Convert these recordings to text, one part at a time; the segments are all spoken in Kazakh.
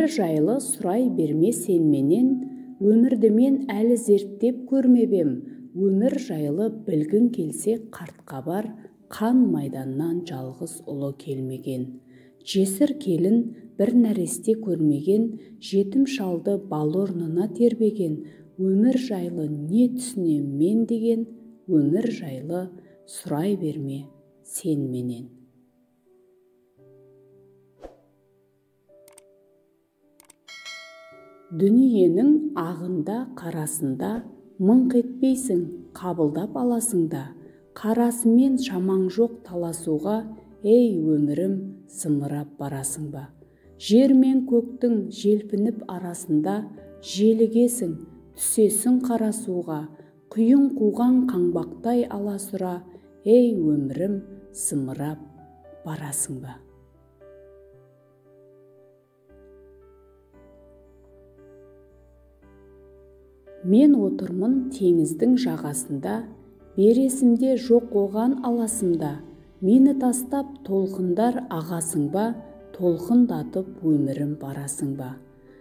Өмір жайлы сұрай берме сен менен, өмірді мен әлі зерттеп көрмебем. Өмір жайлы білгің келсе қартқа бар, қан майданнан жалғыз ұлы келмеген. Жесір келін бір нәресте көрмеген, жетім шалды бал орнына тербеген. Өмір жайлы не түсінем мен деген, өмір жайлы сұрай берме сен менен. Дүниенің ағында қарасында мыңқ етпейсің, қабылдап аласың да. Қарасымен шамаң жоқ таласуға, ей өмірім, зымырап барасың ба? Жер мен көктің желпініп арасында желігесің, түсесің қарасуға. Құйын қуған қаңбақтай аласұра, ей өмірім, зымырап барасың ба? Мен отырмын теңіздің жағасында, бересімде жоқ оған аласымда. Мені тастап толқындар ағасың ба, толқындатып өмірім барасың ба?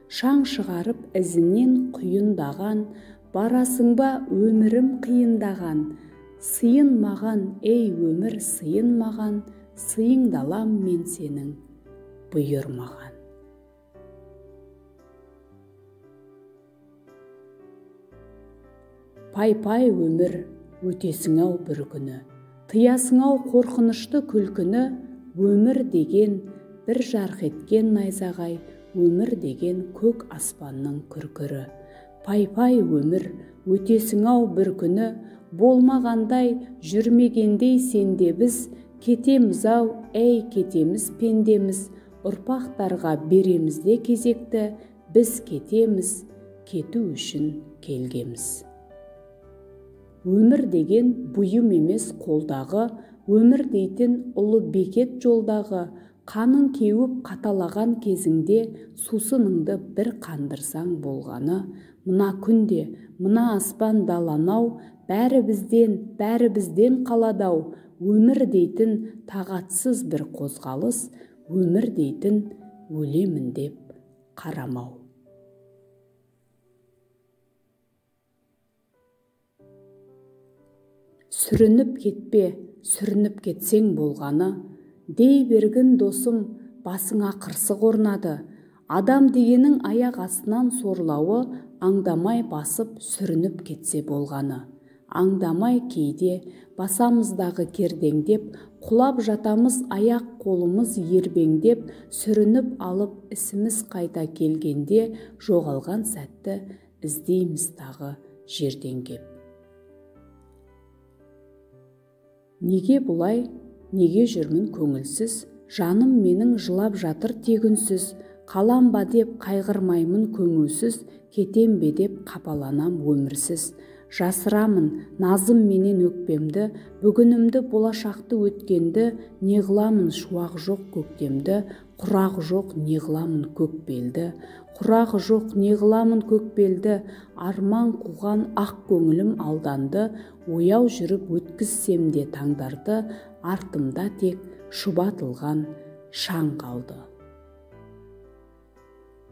Шаң шығарып ізінен құйындаған, барасың ба өмірім қиындаған? Сыйын маған, ей өмір сыйын маған, сыйыңдалам мен сенің бұйырмаған. Пай-пай өмір, өтесің-ау бір күні, тыясың-ау қорқынышты күлкіні. Өмір деген бір жарқ еткен найзағай, өмір деген көк аспанның күркірі. Пай-пай өмір, өтесің-ау бір күні, болмағандай жүрмегендей сенде біз. Кетеміз-ау, әй кетеміз пендеміз, ұрпақтарға береміз де кезекті. Біз кетеміз, кету үшін келгеміз. Өмір деген бұйым емес қолдағы, өмір дейтін ұлы бекет жолдағы. Қанын кеуіп қаталаған кезіңде, сусыныңды бір қандырсаң болғаны. Мына күнде, мына аспан даланау, бәрі бізден қаладау. Өмір дейтін тағатсыз бір қозғалыс, өмір дейтін өлемін деп қарамау. Сүрініп кетпе, сүрініп кетсең болғаны, дей бергін досым, басыңа қырсық орнады. Адам дегенің аяқ астынан сорлауы, аңдамай басып сүрініп кетсе болғаны. Аңдамай кейде басамыздағы кердеңдеп, құлап жатамыз аяқ қолымыз ербеңдеп. Сүрініп алып ісіміз қайта келгенде, жоғалған сәтті іздейміз тағы жерден кеп. Неге бұлай, неге жүрмін көңілсіз, жаным менің жылап жатыр тегінсіз. Қалам ба деп қайғырмаймын көңілсіз, кетем бе деп қапаланам өмірсіз. Жасырамын назым менен өкпемді, бүгінімді болашақты өткенді. Неғыламын шуақ жоқ көктемді, құрақ жоқ неғыламын көкбелді. Құрақ жоқ неғыламын көкбелді, арман қуған ақ көңілім алданды. Ояу жүріп өткізсем де таңдарды, артымда тек шұбатылған шаң қалды.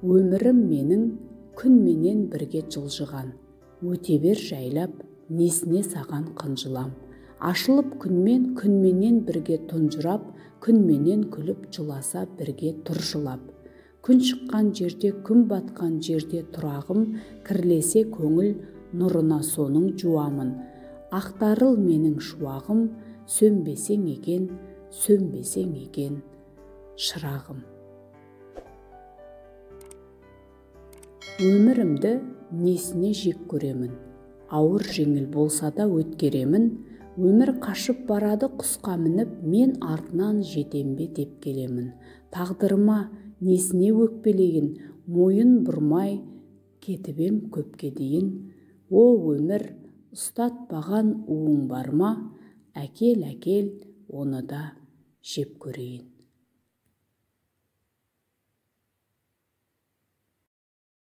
Өмірім менің күнменен бірге жылжыған, өте бер жайлап, несіне саған қынжылам. Ашылып күнменен бірге тұнжырап, күнменен күліп жыласа бірге тұршылап. Күн шыққан жерде, күн батқан жерде тұрағым, кірлесе көңіл нұрына соның жуамын. Ақтарыл менің шуағым, сөнбесең екен шырағым. Өмірімді несіне жек көремін, ауыр жеңіл болса да өткеремін. Өмір қашып барады құсқа мініп, мен артынан жетем бе деп келемін. Тағдырыма несіне өкпелеген, мойын бұрмай кетіп ем көпке дейін. О өмір, ұстатпаған уың бар ма? Әкел, оны да жеп көрейін.